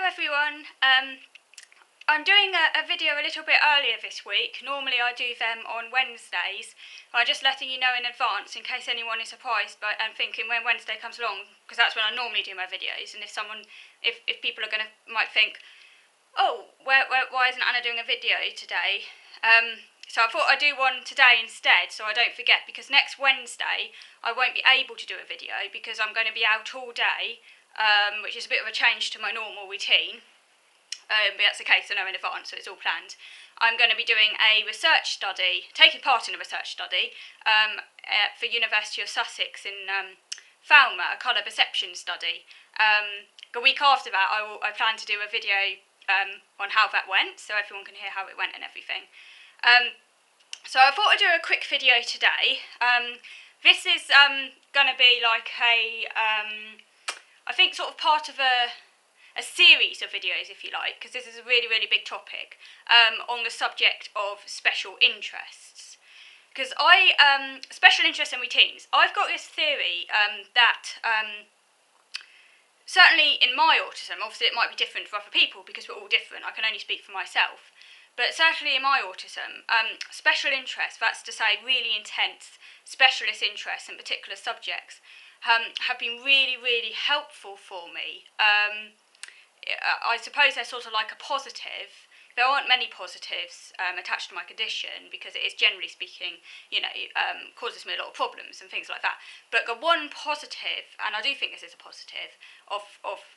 everyone. I'm doing a video a little bit earlier this week. Normally I do them on Wednesdays. I'm just letting you know in advance in case anyone is surprised and thinking when Wednesday comes along, because that's when I normally do my videos. And if people are might think, oh, why isn't Anna doing a video today? So I thought I'd do one today instead, so I don't forget, because next Wednesday I won't be able to do a video because I'm going to be out all day, which is a bit of a change to my normal routine. But that's the case, I know in advance, so it's all planned. I'm going to be doing a research study, taking part in a research study for University of Sussex in Falmouth, a colour perception study. The week after that, I plan to do a video on how that went, so everyone can hear how it went and everything. So I thought I'd do a quick video today. This is going to be like I think sort of part of a series of videos, if you like, because this is a really, really big topic on the subject of special interests. Because special interests and routines, I've got this theory that certainly in my autism, obviously it might be different for other people because we're all different, I can only speak for myself, but certainly in my autism, special interests, that's to say really intense specialist interests in particular subjects, have been really, really helpful for me. I suppose they're sort of like a positive. There aren't many positives attached to my condition because it is, generally speaking, causes me a lot of problems and things like that. But the one positive, and I do think this is a positive, of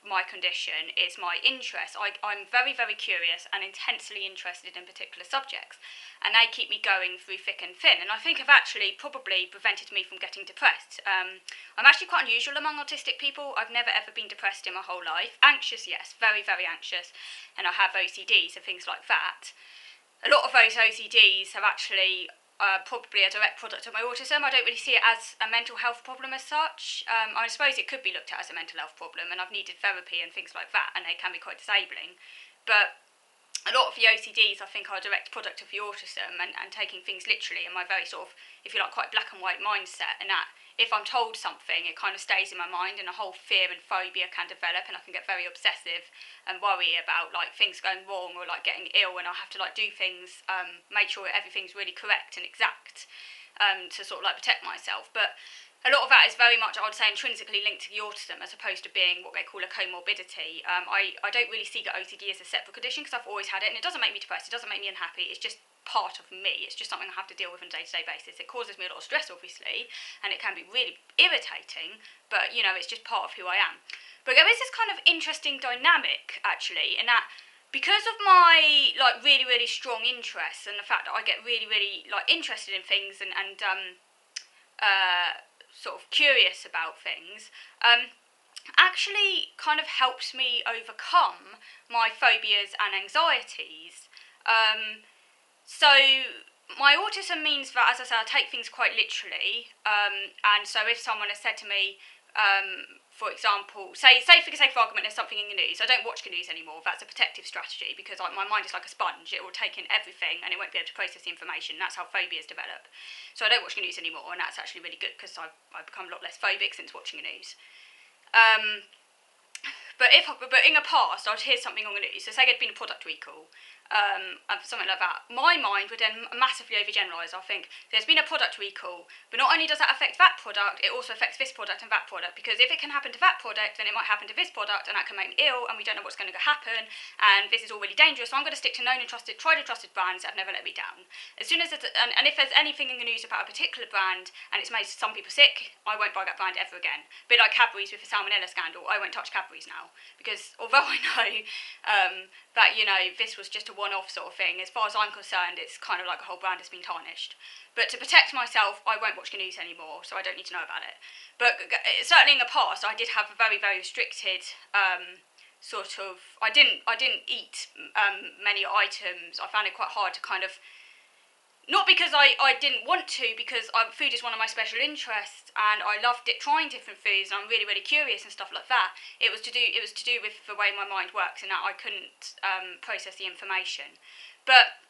my condition is my interest. I'm very, very curious and intensely interested in particular subjects, and they keep me going through thick and thin. And I think have actually probably prevented me from getting depressed. I'm actually quite unusual among autistic people. I've never ever been depressed in my whole life. Anxious, yes, very, very anxious, and I have OCDs and things like that. A lot of those OCDs have actually probably a direct product of my autism. I don't really see it as a mental health problem as such. I suppose it could be looked at as a mental health problem, and I've needed therapy and things like that, and they can be quite disabling. But a lot of the OCDs, I think, are a direct product of the autism and taking things literally, and my very sort of, if you like, quite black and white mindset, and that if I'm told something, it kind of stays in my mind, and a whole fear and phobia can develop, and I can get very obsessive and worry about like things going wrong or like getting ill, and I have to like do things, make sure that everything's really correct and exact to sort of like protect myself. But a lot of that is very much, I would say, intrinsically linked to the autism as opposed to being what they call a comorbidity. I don't really see the OCD as a separate condition because I've always had it, and it doesn't make me depressed, it doesn't make me unhappy, it's just part of me. It's just something I have to deal with on a day-to-day basis. It causes me a lot of stress, obviously, and it can be really irritating, but, it's just part of who I am. But there is this kind of interesting dynamic, actually, in that because of my, like, really, really strong interests and the fact that I get really, really, like, interested in things and sort of curious about things, actually kind of helps me overcome my phobias and anxieties. So my autism means that, as I say, I take things quite literally, and so if someone has said to me, for example, say for argument there's something in the news, I don't watch the news anymore. That's a protective strategy because my mind is like a sponge. It will take in everything and it won't be able to process the information. That's how phobias develop. So I don't watch the news anymore, and that's actually really good because I've become a lot less phobic since watching the news. But in the past, I'd hear something on the news, so say there'd been a product recall, something like that, my mind would then massively overgeneralise. I think, there's been a product recall, but not only does that affect that product, it also affects this product and that product, because if it can happen to that product, then it might happen to this product, and that can make me ill, and we don't know what's going to happen, and this is all really dangerous, so I'm going to stick to known and trusted, tried and trusted brands that have never let me down. As soon as and if there's anything in the news about a particular brand, and it's made some people sick, I won't buy that brand ever again. A bit like Cadbury's with the salmonella scandal, I won't touch Cadbury's now, because although I know that, this was just a one-off sort of thing, as far as I'm concerned, it's kind of like a whole brand has been tarnished. But to protect myself, I won't watch the news anymore, so I don't need to know about it. But certainly in the past, I did have a very, very restricted sort of, I didn't eat many items. I found it quite hard to kind of, not because I didn't want to, because food is one of my special interests, and I loved trying different foods, and I'm really, really curious and stuff like that. It was to do with the way my mind works, and that I couldn't process the information. But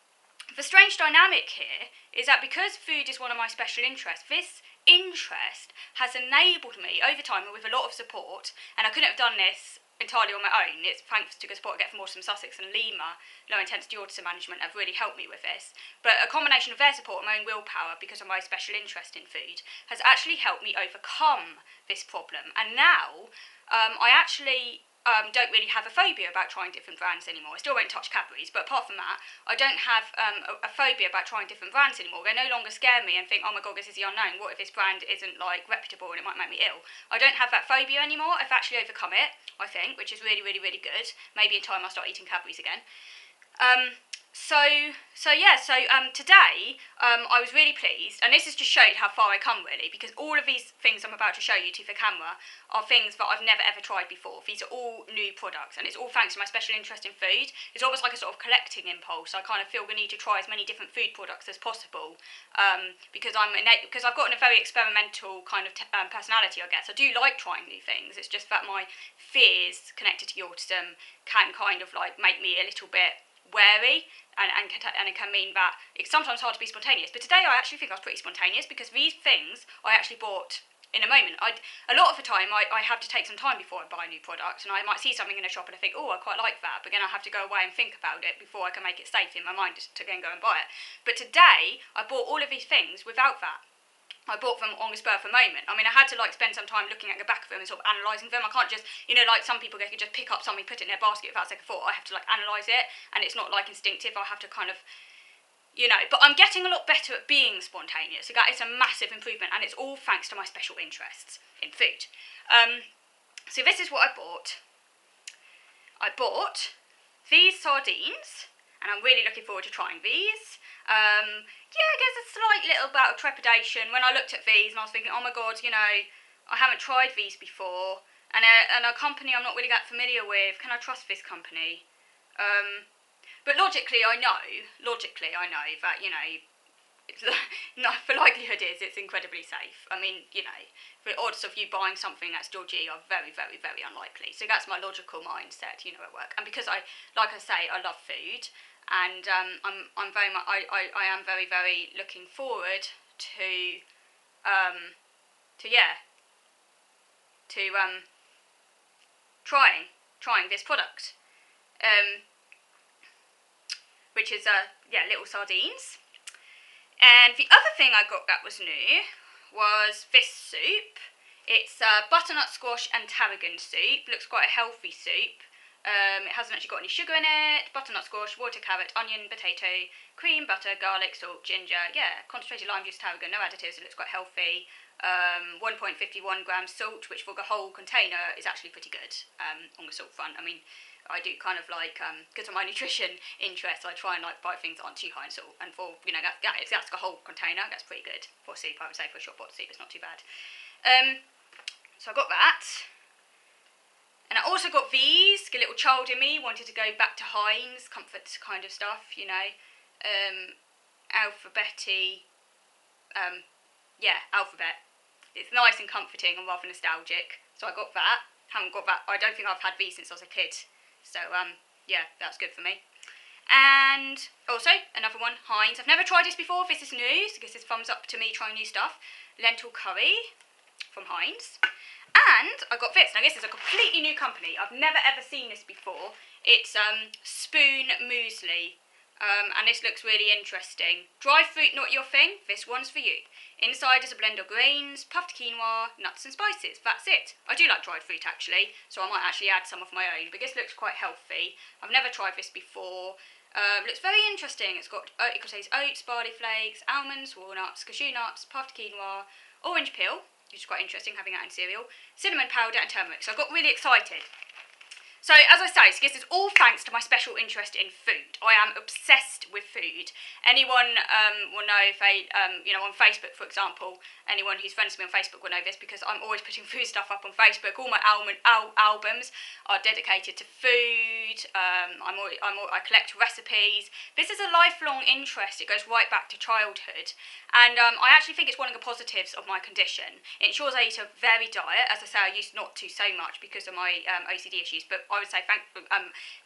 the strange dynamic here is that because food is one of my special interests, this interest has enabled me over time, and with a lot of support, and I couldn't have done this entirely on my own. It's thanks to the support I get from Autism Sussex and Lima, Low Intensity Autism Management, have really helped me with this. But a combination of their support and my own willpower, because of my special interest in food, has actually helped me overcome this problem. And now I actually don't really have a phobia about trying different brands anymore. I still won't touch Cadbury's, but apart from that, I don't have a phobia about trying different brands anymore. They no longer scare me and think, oh my god, this is the unknown. What if this brand isn't like reputable and it might make me ill? I don't have that phobia anymore. I've actually overcome it, I think, which is really, really, really good. Maybe in time I'll start eating Cadbury's again. Today I was really pleased, and this has just showed how far I come really, because all of these things I'm about to show you to the camera are things that I've never ever tried before. These are all new products, and it's all thanks to my special interest in food. It's almost like a sort of collecting impulse. I kind of feel the need to try as many different food products as possible, because I've got a very experimental kind of personality, I guess. I do like trying new things. It's just that my fears connected to autism can kind of like make me a little bit wary, and it can mean that it's sometimes hard to be spontaneous. But today I actually think I was pretty spontaneous, because these things I actually bought in a moment. A lot of the time I have to take some time before I buy a new product, and I might see something in a shop and I think, oh, I quite like that, but then I have to go away and think about it before I can make it safe in my mind to then go and buy it. But today I bought all of these things without that. I bought them on the spur of the moment. I mean, I had to like spend some time looking at the back of them and sort of analysing them. I can't just, like some people, they could just pick up something, put it in their basket without second thought. I have to like analyse it, and it's not like instinctive. I have to kind of, but I'm getting a lot better at being spontaneous. So that is a massive improvement, and it's all thanks to my special interests in food. So this is what I bought. I bought these sardines, and I'm really looking forward to trying these. I guess a slight little bout of trepidation when I looked at these, and I was thinking, oh my god, I haven't tried these before, and a company I'm not really that familiar with. Can I trust this company? But logically I know that, the likelihood is it's incredibly safe. I mean, the odds of you buying something that's dodgy are very, very, very unlikely. So that's my logical mindset, at work. And because I love food, and I'm very much, I am very, very looking forward to trying this product, which is little sardines. And the other thing I got that was new was this soup. It's butternut squash and tarragon soup. Looks quite a healthy soup. It hasn't actually got any sugar in it. Butternut squash, water, carrot, onion, potato, cream, butter, garlic, salt, ginger. Yeah, concentrated lime juice, tarragon, no additives. It looks quite healthy. 1.51 grams salt, which for the whole container is actually pretty good on the salt front. I mean, I do kind of like, because of my nutrition interest, I try and like buy things that aren't too high in salt. And for, that's the whole container. That's pretty good for soup, I would say. For a short pot of soup, it's not too bad. So I got that. And I also got these. The little child in me wanted to go back to Heinz, comfort kind of stuff, alphabet. Alphabet. It's nice and comforting and rather nostalgic. So I got that. Haven't got that. I don't think I've had these since I was a kid. So, that's good for me. And also, another one, Heinz. I've never tried this before. This is new, so this is thumbs up to me trying new stuff. Lentil curry from Heinz. And I got this. Now, this is a completely new company. I've never ever seen this before. It's Spoon Muesli. And this looks really interesting. Dried fruit, not your thing? This one's for you. Inside is a blend of grains, puffed quinoa, nuts and spices. That's it. I do like dried fruit actually, so I might actually add some of my own. But this looks quite healthy. I've never tried this before. Looks very interesting. It contains oats, barley flakes, almonds, walnuts, cashew nuts, puffed quinoa, orange peel, which is quite interesting having that in cereal, cinnamon powder and turmeric. So I got really excited. So, as I say, this is all thanks to my special interest in food. I am obsessed with food. Anyone will know if they, on Facebook, for example, anyone who's friends with me on Facebook will know this, because I'm always putting food stuff up on Facebook. All my albums are dedicated to food. I collect recipes. This is a lifelong interest. It goes right back to childhood. And I actually think it's one of the positives of my condition. It ensures I eat a varied diet. As I say, I used not to so much because of my OCD issues, but I would say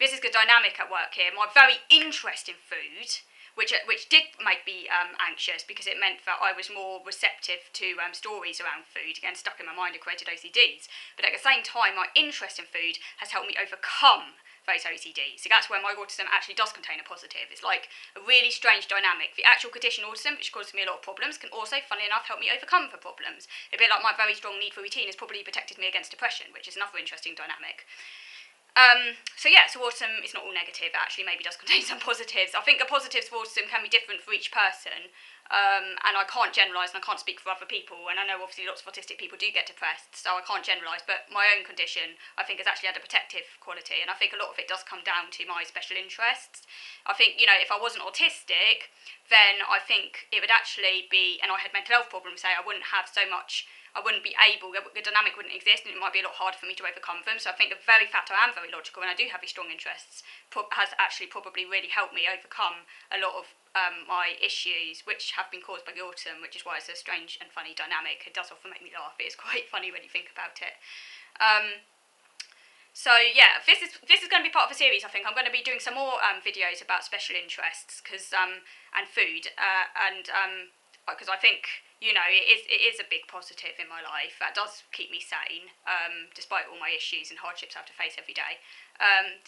this is the dynamic at work here. My very interest in food, which did make me anxious because it meant that I was more receptive to stories around food, again stuck in my mind and created OCDs. But at the same time, my interest in food has helped me overcome those OCDs. So that's where my autism actually does contain a positive. It's like a really strange dynamic. The actual condition autism, which causes me a lot of problems, can also, funnily enough, help me overcome the problems. A bit like my very strong need for routine has probably protected me against depression, which is another interesting dynamic. So autism is not all negative. It actually maybe does contain some positives. I think the positives of autism can be different for each person, and I can't generalise and I can't speak for other people, and I know obviously lots of autistic people do get depressed, so I can't generalise, but my own condition I think has actually had a protective quality, and I think a lot of it does come down to my special interests. I think, if I wasn't autistic, then I think it would actually be, and I had mental health problems, say, I wouldn't be able, the dynamic wouldn't exist, and it might be a lot harder for me to overcome them. So I think the very fact I am very logical and I do have these strong interests has actually probably really helped me overcome a lot of my issues, which have been caused by the autism, which is why it's a strange and funny dynamic. It does often make me laugh. It is quite funny when you think about it. This is going to be part of a series. I think I'm going to be doing some more videos about special interests and food because I think, it is a big positive in my life. That does keep me sane, despite all my issues and hardships I have to face every day.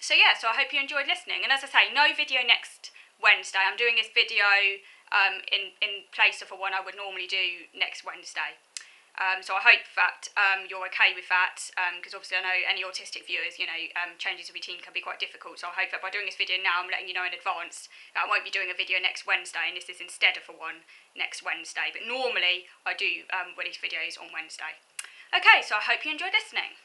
So I hope you enjoyed listening. And as I say, no video next Wednesday. I'm doing this video in place of the one I would normally do next Wednesday. So I hope that you're okay with that, because obviously I know any autistic viewers, changes of routine can be quite difficult. So I hope that by doing this video now, I'm letting you know in advance that I won't be doing a video next Wednesday, and this is instead of a one next Wednesday. But normally I do release videos on Wednesday. Okay, so I hope you enjoyed listening.